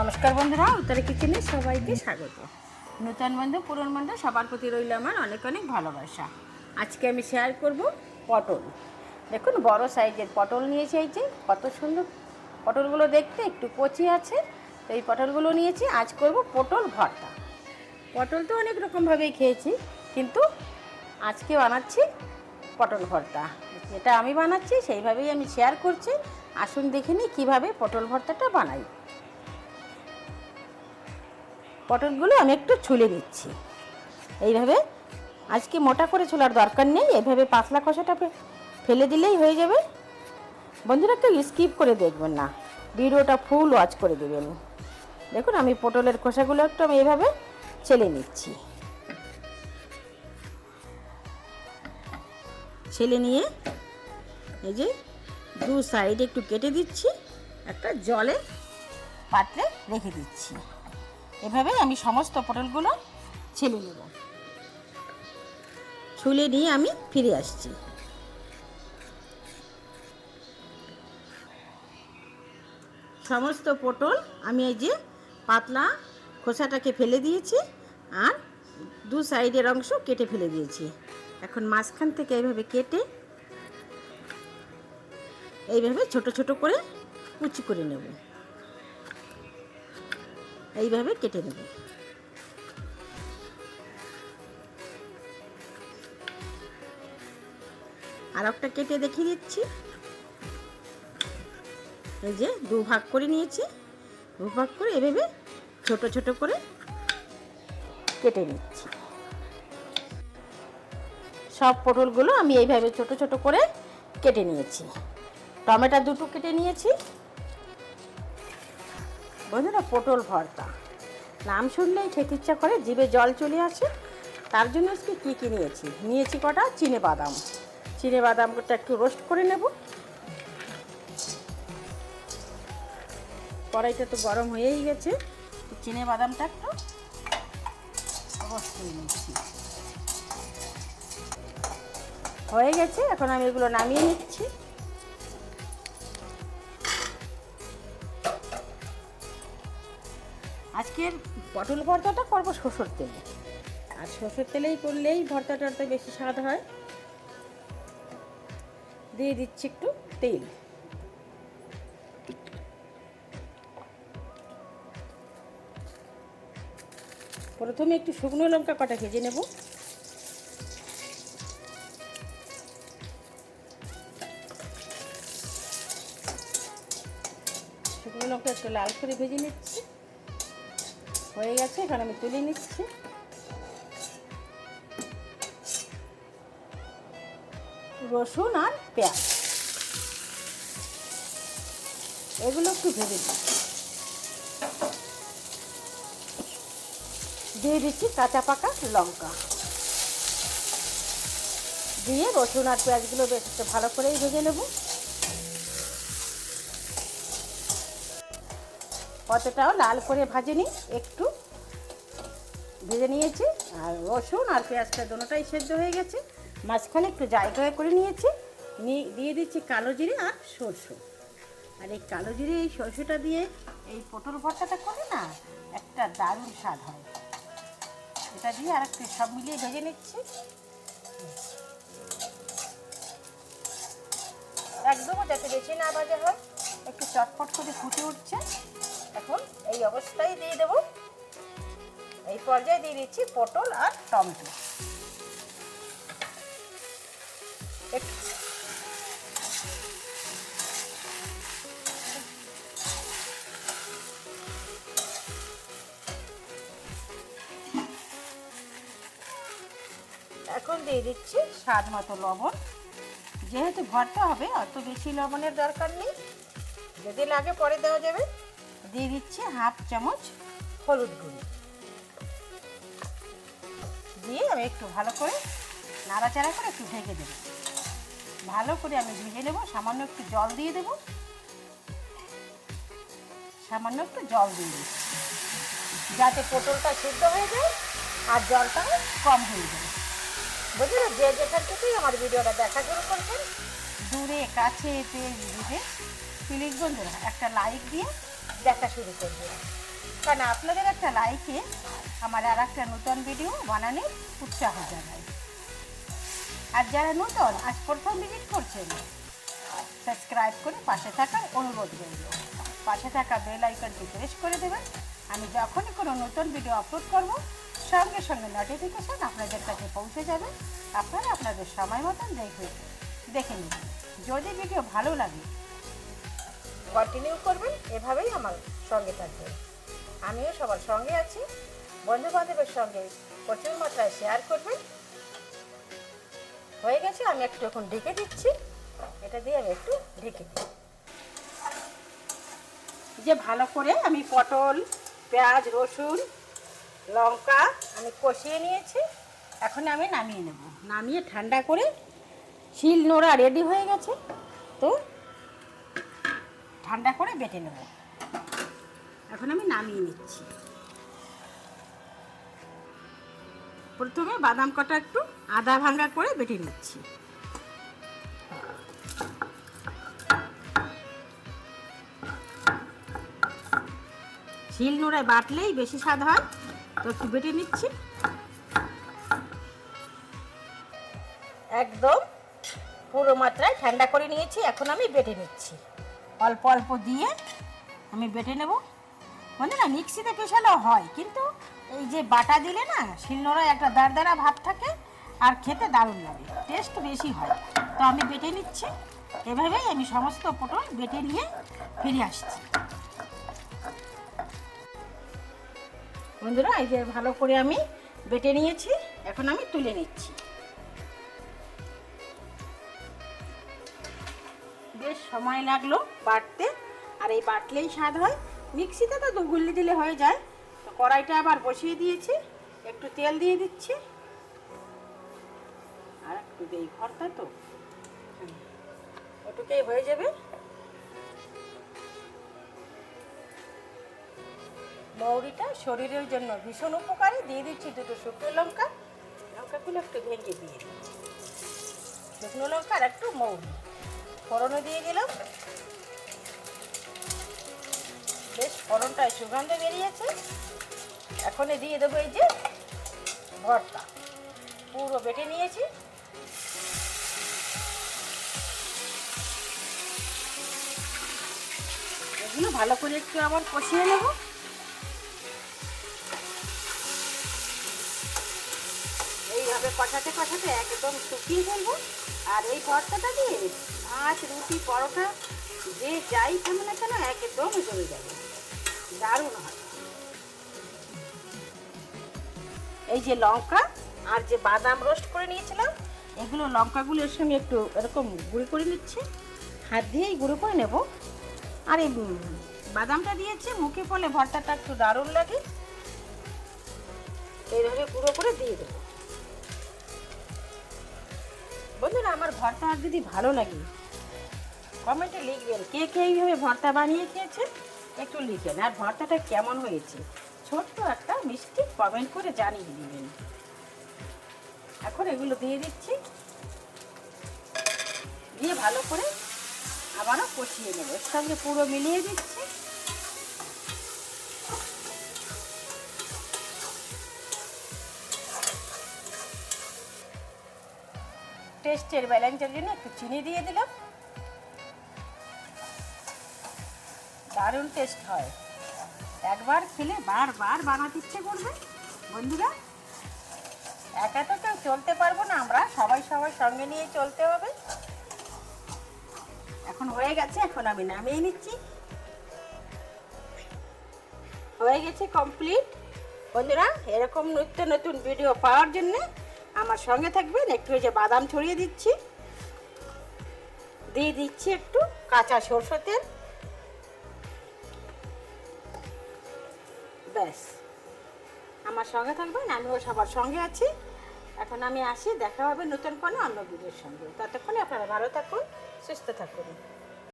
নমস্কার বন্ধুরা, উত্তরে কিচেনে সবাইকে স্বাগত। নতুন বন্ধু পুরনো বন্ধু সবার প্রতি রইল আমার অনেক অনেক ভালোবাসা। আজকে আমি শেয়ার করব পটল। দেখুন বড় সাইজের পটল নিয়েছি, এই যে কত সুন্দর পটলগুলো দেখতে, একটু কচি আছে। তো এই পটলগুলো নিয়েছি, আজ করব পটল ভর্তা। পটল তো অনেক রকমভাবেই খেয়েছি, কিন্তু আজকে বানাচ্ছি পটল ভর্তা। যেটা আমি বানাচ্ছি সেইভাবেই আমি শেয়ার করছি। আসুন দেখে নিই কীভাবে পটল ভর্তাটা বানাই। পটলগুলো আমি একটু ছুলে দিচ্ছি এইভাবে। আজকে মোটা করে ছোলার দরকার নেই, এইভাবে পাতলা খোসাটা ফেলে দিলেই হয়ে যাবে। বন্ধুরা কেউ স্কিপ করে দেখবেন না, ভিডিওটা ফুল ওয়াচ করে দেবেন। দেখুন আমি পটলের খোসাগুলো একটু আমি এইভাবে ছেলে নিচ্ছি। ছেলে নিয়ে এই যে দু সাইডে একটু কেটে দিচ্ছি, একটা জলে পাত্রে রেখে দিচ্ছি। এভাবে আমি সমস্ত পটলগুলো ছেলে নেব। ছুলে নিয়ে আমি ফিরে আসছি। সমস্ত পটল আমি এই যে পাতলা খোসাটাকে ফেলে দিয়েছি, আর দু সাইডের অংশ কেটে ফেলে দিয়েছি। এখন মাঝখান থেকে এইভাবে কেটে এইভাবে ছোট ছোট করে কুচি করে নেব। এইভাবে কেটে নেব। আর একটা কেটে দেখিয়ে দিচ্ছি। এই যে দু ভাগ করে নিয়েছি, দু ভাগ করে এভাবে ছোট ছোট করে কেটে নিচ্ছি। সব পটলগুলো আমি এইভাবে ছোট ছোট করে কেটে নিয়েছি। টমেটো দুটো কেটে নিয়েছি। বন্ধুরা পটল ভর্তা নাম শুনলেই খেতে ইচ্ছা করে, জিভে জল চলে আসে। তার জন্য আজকে কী কী নিয়েছি, নিয়েছি কটা চিনেবাদাম। চিনেবাদামটা একটু রোস্ট করে নেব। কড়াইটা তো গরম হয়েই গেছে, চিনেবাদামটা একটু রোস্ট করে নিচ্ছি। হয়ে গেছে, এখন আমি এগুলো নামিয়ে নিচ্ছি। আজকের পটল ভর্তাটা করবো সরষের তেলে, আর সরষের তেলেই করলেই ভর্তা টর্তা বেশি স্বাদ হয়। দিয়ে দিচ্ছি একটু তেল। প্রথমে একটু শুকনো লঙ্কা কটা ভেজে নেব। শুকনো লঙ্কা একটু লাল করে ভেজে নিচ্ছি। হয়ে গেছে, এখন আমি তুলে নিচ্ছি। রসুন আর পেঁয়াজ এগুলো একটু ভেজে দিচ্ছি। দিয়ে দিচ্ছি কাঁচা পাকা লঙ্কা। দিয়ে রসুন আর পেঁয়াজগুলো বেশ একটু ভালো করেই ভেজে নেব। অতটাও লাল করে ভাজিনি, একটু ভেজে নিয়েছি। আর রসুন আর পেঁয়াজটা দুটোটাই সেদ্ধ হয়ে গেছে। মাঝখানে একটু জায়গা করে নিয়েছি, দিয়ে দিচ্ছি কালো জিরে আর সরষে। আর এই কালো জিরে এই সরষেটা দিয়ে এই পটল ভর্তাটা করে না, একটা দারুণ স্বাদ হয়। এটা দিয়ে আর একটু সব মিলিয়ে ভেজে নিচ্ছি। একদমও যাতে বেশি না ভাজা হয়, একটু চটপট করে ফুটে উঠছে। এখন এই অবস্থায় দিয়ে দেব, এই পর্যায়ে দিয়ে দিচ্ছি পটল আর টমেটো। এখন দিয়ে দিচ্ছি স্বাদ মতো লবণ। যেহেতু ভর্তা হবে অত বেশি লবণের দরকার নেই, যদি লাগে পরে দেওয়া যাবে। দিয়ে দিচ্ছি হাফ চামচ হলুদ গুঁড়ো। দিয়ে আমি একটু ভালো করে নাড়াচাড়া করে একটু ঢেকে দেব। ভালো করে আমি ভেজে নেব। সামান্য একটু জল দিয়ে দেব। সামান্য একটু জল দিয়ে দেব যাতে পটলটা সিদ্ধ হয়ে যায় আর জলটা কম হয়ে যায়। বুঝলেন, যে যেখান থেকেই আমার ভিডিওটা দেখা শুরু করবেন, দূরে কাছে এতে প্লিজ বন্ধুরা একটা লাইক দিয়ে দেখা শুরু করবেন। কারণ আপনাদের একটা লাইকে আমার আর একটা নতুন ভিডিও বানানোর উৎসাহ জানাই। আর যারা নতুন আজ প্রথম ভিজিট করছেন, সাবস্ক্রাইব করে পাশে থাকার অনুরোধ রইল। পাশে থাকা বেল আইকনটি প্রেস করে দেবেন। আমি যখনই কোনো নতুন ভিডিও আপলোড করব, সঙ্গে সঙ্গে নোটিফিকেশান আপনাদের কাছে পৌঁছে যাবে। আপনারা আপনাদের সময় মতন দেখে নেবেন। যদি ভিডিও ভালো লাগে কন্টিনিউ করবেন, এভাবেই আমার সঙ্গে থাকবেন। আমিও সবার সঙ্গে আছি। বন্ধুবান্ধবের সঙ্গে প্রচুর মাত্রায় শেয়ার করবেন। হয়ে গেছে, আমি একটু এখন ঢেকে দিচ্ছি। এটা দিয়ে আমি একটু ঢেকে দিই। যে ভালো করে আমি পটল, পেঁয়াজ, রসুন, লঙ্কা আমি কষিয়ে নিয়েছি। এখন আমি নামিয়ে নেব। নামিয়ে ঠান্ডা করে শিল নোড়া রেডি হয়ে গেছে, তো ঠান্ডা করে বেটে নেব। এখন আমি নামিয়ে নিচ্ছি। প্রথমে বাদাম কটা একটু আদা ভাঙা করে বেটে নিচ্ছি। শিল নোড়ায় বাটলেই বেশি স্বাদ হয়, তো একটু বেটে নিচ্ছি। একদম পুরো মাত্রায় ঠান্ডা করে নিয়েছি। এখন আমি বেটে নিচ্ছি। অল্প অল্প দিয়ে আমি বেটে নেব। মানে না, মিক্সিতে পেশালেও হয়, কিন্তু এই যে বাটা দিলে না, শিলনোড়ায় একটা দাঁড়দারা ভাব থাকে আর খেতে দারুণ লাগে, টেস্ট বেশি হয়। তো আমি বেটে নিচ্ছি। এভাবেই আমি সমস্ত পটল বেটে নিয়ে ফিরে আসছি। বন্ধুরা, এই যে ভালো করে আমি বেটে নিয়েছি। এখন আমি তুলে নিচ্ছি। বেশ সময় লাগলো বাটতে, আর এই বাটলেই স্বাদ হয়। মিক্সিতে তো গুল্লি দিলে হয়ে যায়। তো কড়াইটা আবার বসিয়ে দিয়েছি, একটু তেল দিয়ে দিচ্ছি। আর একটু দেই, ভর্তা তো ওটুকেই হয়ে যাবে। মৌরিটা শরীরের জন্য ভীষণ উপকারী। দিয়ে দিচ্ছি দুটো শুকনো লঙ্কা। লঙ্কাগুলো একটু ভেঙে দিয়ে দিচ্ছি। শুকনো লঙ্কা আর একটু মৌরি ফোড়নও দিয়ে দিলাম। বেশ ফোড়নটায় সুগন্ধ বেরিয়েছে। এখন দিয়ে দেবো এই যে ভর্তা, পুরো বেটে নিয়েছি। এগুলো ভালো করে একটু আবার কষিয়ে নেব। এইভাবে কষাতে কষাতে একদম শুকিয়ে ফেলবো। আর এই ভর্তাটা দিয়ে ভাত, রুটি, পরোটা যে যাই খাবে না কেন একদম জমে যাবে, দারুণ হয়। এই যে লঙ্কা আর যে বাদাম রোস্ট করে নিয়েছিলাম, এগুলো লঙ্কাগুলো এর সঙ্গে একটু এরকম গুঁড়ো করে নিচ্ছি। হাত দিয়েই গুঁড়ো করে নেব। আর এই বাদামটা দিয়েছি, মুখে পড়লে ভর্তাটা একটু দারুণ লাগে। এইভাবে গুঁড়ো করে দিয়ে দেবো। বন্ধুরা, আমার ভর্তা যদি ভালো লাগে কমেন্টে লিখবেন, কে কে এইভাবে ভর্তা বানিয়ে খেয়েছেন একটু লিখেন। আর ভর্তাটা কেমন হয়েছে ছোট্ট একটা মিষ্টি কমেন্ট করে জানিয়ে দিবেন। এখন এগুলো দিয়ে দিচ্ছি। দিয়ে ভালো করে আবারও কষিয়ে নেব। এর সঙ্গে পুরো মিলিয়ে দিচ্ছি। টেস্টের ব্যালেন্সের জন্য একটু চিনি দিয়ে দিলাম। দারুণ টেস্ট হয়। একবার খেলে বারবার বানাতে ইচ্ছে করবে। বন্ধুরা, একা তো কেউ চলতে পারবো না, আমরা সবাই সবার সঙ্গে নিয়ে চলতে হবে। এখন হয়ে গেছে, এখন আমি নামিয়ে নিচ্ছি। হয়ে গেছে কমপ্লিট। বন্ধুরা, এরকম নিত্য নতুন ভিডিও পাওয়ার জন্য আমার সঙ্গে থাকবেন। একটু এই যে বাদাম ছড়িয়ে দিচ্ছি, দিয়ে দিচ্ছি একটু কাঁচা সরষের তেল। ব্যাস, আমার সঙ্গে থাকবেন, আমিও সবার সঙ্গে আছি। এখন আমি আসি, দেখা হবে নতুন কোনো অন্য ভিডিওর সঙ্গে। ততক্ষণে আপনারা ভালো থাকুন, সুস্থ থাকুন।